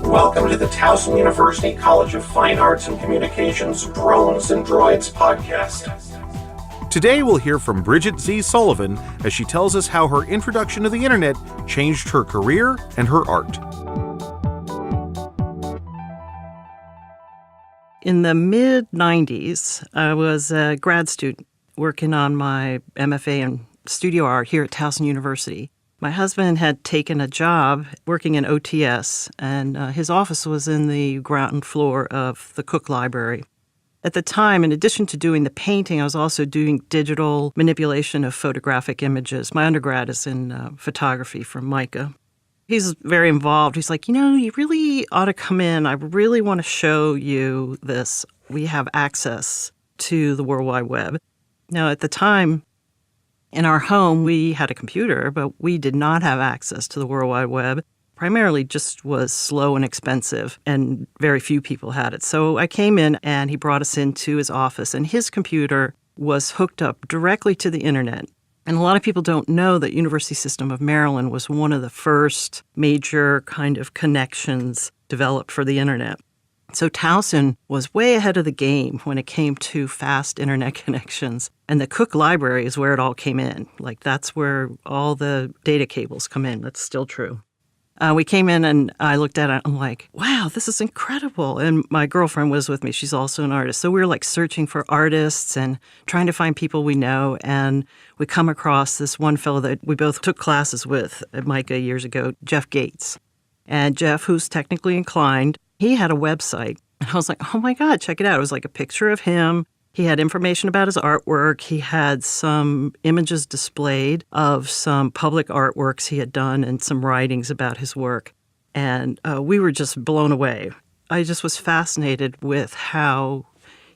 Welcome to the Towson University College of Fine Arts and Communications Drones and Droids podcast. Today we'll hear from Bridget Z. Sullivan as she tells us how her introduction to the internet changed her career and her art. In the mid-90s, I was a grad student working on my MFA in studio art here at Towson University. My husband had taken a job working in OTS, and his office was in the ground floor of the Cook Library. At the time, in addition to doing the painting, I was also doing digital manipulation of photographic images. My undergrad is in photography from Micah. He's very involved. He's like, you really ought to come in. I really want to show you this. We have access to the World Wide Web. Now, at the time, in our home, we had a computer, but we did not have access to the World Wide Web. Primarily just was slow and expensive, and very few people had it. So I came in, and he brought us into his office, and his computer was hooked up directly to the internet. And a lot of people don't know that University System of Maryland was one of the first major kind of connections developed for the internet. So Towson was way ahead of the game when it came to fast internet connections. And the Cook Library is where it all came in. Like, that's where all the data cables come in. That's still true. We came in and I looked at it. I'm like, wow, this is incredible. And my girlfriend was with me. She's also an artist. So we were like searching for artists and trying to find people we know. And we come across this one fellow that we both took classes with at Micah years ago, Jeff Gates. And Jeff, who's technically inclined, he had a website. And I was like, oh my God, check it out. It was like a picture of him. He had information about his artwork. He had some images displayed of some public artworks he had done and some writings about his work. And we were just blown away. I just was fascinated with how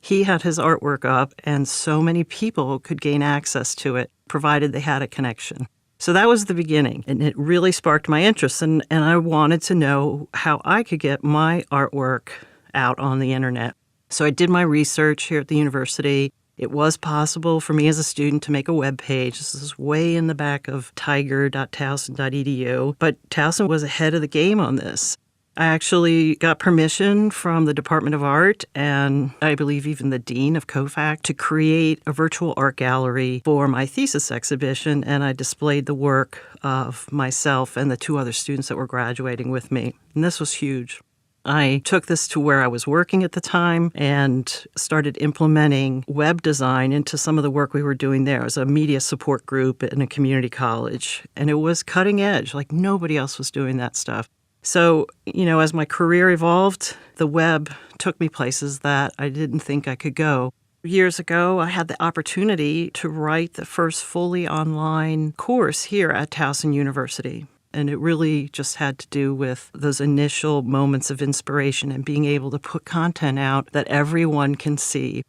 he had his artwork up and so many people could gain access to it, provided they had a connection. So that was the beginning, and it really sparked my interest, and I wanted to know how I could get my artwork out on the internet. So I did my research here at the university. It was possible for me as a student to make a web page. This is way in the back of tiger.towson.edu, but Towson was ahead of the game on this. I actually got permission from the Department of Art and I believe even the Dean of COFAC to create a virtual art gallery for my thesis exhibition, and I displayed the work of myself and the two other students that were graduating with me. And this was huge. I took this to where I was working at the time and started implementing web design into some of the work we were doing there. It was a media support group in a community college, and it was cutting edge. Like, nobody else was doing that stuff. So, as my career evolved, the web took me places that I didn't think I could go. Years ago, I had the opportunity to write the first fully online course here at Towson University. And it really just had to do with those initial moments of inspiration and being able to put content out that everyone can see.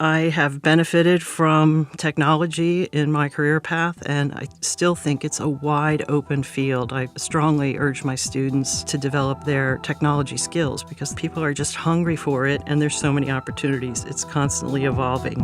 I have benefited from technology in my career path, and I still think it's a wide open field. I strongly urge my students to develop their technology skills because people are just hungry for it, and there's so many opportunities. It's constantly evolving.